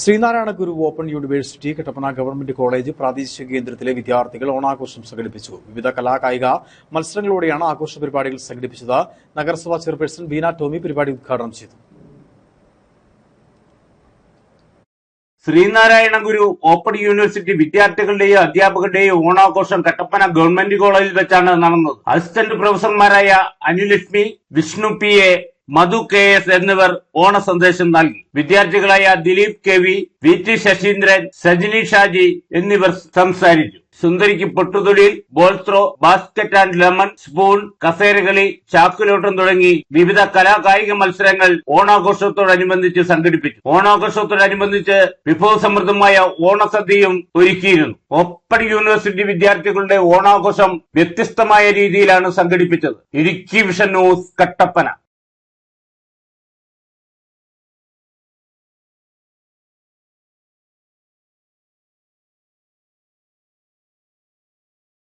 Sreenarayana Guru open university Kattappana government college പ്രാദേശിക കേന്ദ്രത്തിലെ വിദ്യാർത്ഥികൾ ഓണാഘോഷം സംഘടിപ്പിച്ചു. വിവിധ കലാകായിക മത്സരങ്ങളോടെയാണ് ആഘോഷ പരിപാടികൾ സംഘടിപ്പിച്ചത്. നഗരസഭാ ചെയർപേഴ്സൺ ബീന ടോമി പരിപാടി ഉദ്ഘാടനം ചെയ്തു. ശ്രീനാരായണ ഗുരു ഓപ്പൺ യൂണിവേഴ്സിറ്റി വിദ്യാർത്ഥികളുടെയും അധ്യാപകരുടെയും ഓണാഘോഷം കട്ടപ്പന ഗവൺമെന്റ് കോളേജിൽ വെച്ചാണ് നടന്നത്. അസിസ്റ്റന്റ് പ്രൊഫസർമാരായ Anulakshmi, Vishnu P A, Madhu K S എന്നിവർ ഓണ സന്ദേശം നൽകി. വിദ്യാർത്ഥികളായ Dileep K V, V T Sasheendran, Sajini Shaji എന്നിവർ സംസാരിച്ചു. സുന്ദരിക്ക് പൊട്ടുതൊടിയിൽ, ball throw, basket and lemon, spoon, കസേരകളി, ചാക്കുലോട്ടം തുടങ്ങി വിവിധ കലാകായിക മത്സരങ്ങൾ ഓണാഘോഷത്തോടനുബന്ധിച്ച് സംഘടിപ്പിച്ചു. ഓണാഘോഷത്തോടനുബന്ധിച്ച് വിഭവസമൃദ്ധമായ ഓണസദ്യയും ഒരുക്കിയിരുന്നു. ഓപ്പൺ യൂണിവേഴ്സിറ്റി വിദ്യാർത്ഥികളുടെ ഓണാഘോഷം വ്യത്യസ്തമായ രീതിയിലാണ് സംഘടിപ്പിച്ചത്. Idukki vision news, Kattappana.